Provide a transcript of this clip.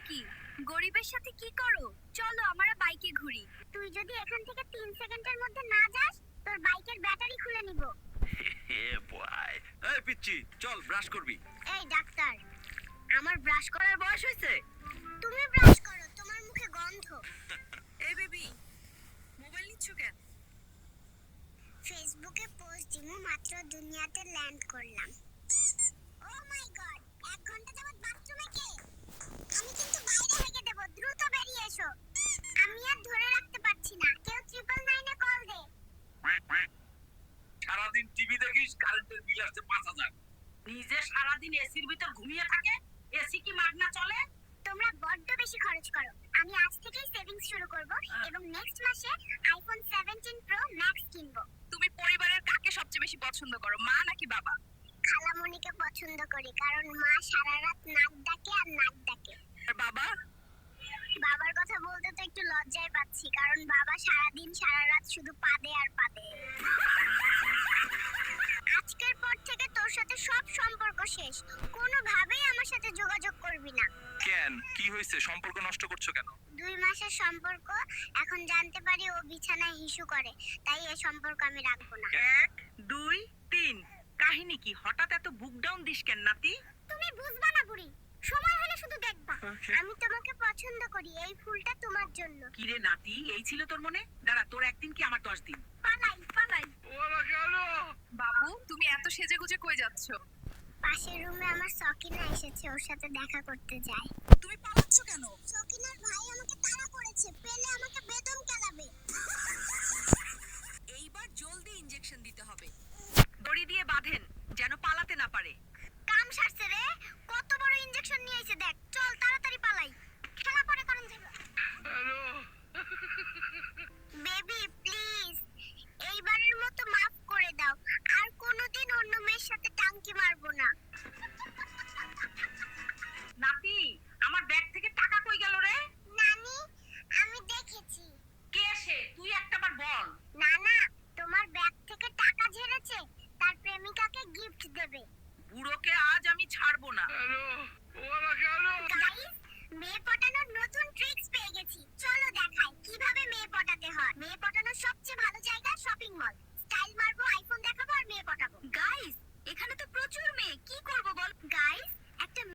নাকি? গরিবের সাথে কি করো? চলো আমরা বাইকে ঘুরি। তুই যদি এখান থেকে 3 সেকেন্ডের মধ্যে না যাস, তোর বাইকের ব্যাটারি খুলে নিব। বয় এই পিচ্চি, চল ব্রাশ করবি। এই ডাক্তার, আমার ব্রাশ করার বয়স হয়েছে? তুমি ব্রাশ করো, তোমার মুখে গন্ধ। এই বেবি, মোবাইল নিচ্ছ কেন? ফেসবুকে পোস্ট দিমু, মাত্র দুনিয়াতে ল্যান্ড করলাম। ও মাই গড, 1 ঘন্টা যাবত বাথরুমে কে? আমি কিন্তু বাইরে হেগে দেব, দ্রুত বেরিয়ে এসো। আমি আর ধরে রাখতে পারছি না, কেউ 999 এ কল দে। সারাদিন টিভি দেখিস, কারেন্টের বিল আসছে 5,000। নিজে সারাদিন এসির ভিতর ঘুমিয়ে থাকে, এসি কি মাগনা চলে? তোমরা বড্ড বেশি খরচ করো। আমি আজ থেকেই সেভিংস শুরু করব এবং নেক্সট মাসে আইফোন 17 প্রো ম্যাক্স কিনবো। তুমি পরিবারের কাকে সবচেয়ে বেশি পছন্দ করো, মা নাকি বাবা? খালামণিকে পছন্দ করি, কারণ মা সারা রাত নাক ডাকে আর নাক ডাকে। আর বাবা? বাবার কথা বলতে তো একটু লজ্জায় পাচ্ছি, কারণ বাবা সারাদিন সারা রাত শুধু পাদে আর পাদে। আজকের পর থেকে তোর সাথে সব সম্পর্ক শেষ। কোনোভাবেই আমার সাথে যোগাযোগ করবি না। কেন, কি হয়েছে? সম্পর্ক নষ্ট করছো কেন? 2 মাসের সম্পর্ক, এখন জানতে পারি ও বিছানায় হিসু করে, তাই এই সম্পর্ক আমি রাখবো না। 1 2 3, কাহিনী কি? হঠাৎ এত বুক ডাউন দিস কেন নাতি? তুমি বুঝবা না বুড়ি, সময় হলে শুধু দেখবা। আমি তোমাকে পছন্দ করি, এই ফুলটা তোমার জন্য। কি রে নাতি, এই ছিল তোর মনে? দাঁড়া, তোর একদিন কি আমার 10 দিন? পালাই পালাই। ওরা গেল। বাবু, তুমি এত সেজেগুজে কই যাচ্ছ? পাশের রুমে আমার সকিনা এসেছে, ওর সাথে দেখা করতে যাই। তুমি পালাচ্ছ কেন? সকিনার ভাই আমাকে তাড়া করেছে, পেলে আমাকে বেদম কেলাবে। এইবার জলদি ইনজেকশন দিতে হবে। দড়ি দিয়ে বাঁধেন, যেন পালাতে না পারে। কাম সারছে রে, কত বড় ইনজেকশন নিয়ে এসে দেখ। চল তাড়াতাড়ি পালাই, খেলা পরে করুন যাবে। হ্যালো। বেবি প্লিজ, এইবারের মতো মাফ করে দাও, আর কোনোদিন অন্য মেয়ের সাথে টাঙ্কি মারবো না। নাতি, আমার ব্যাগ থেকে টাকা কই গেল রে? নানি, আমি দেখেছি। কে সে? তুই একটাবার বল। না না, তোমার ব্যাগ থেকে টাকা ঝেড়েছে, তার প্রেমিকাকে গিফট দেবে। বুড়োকে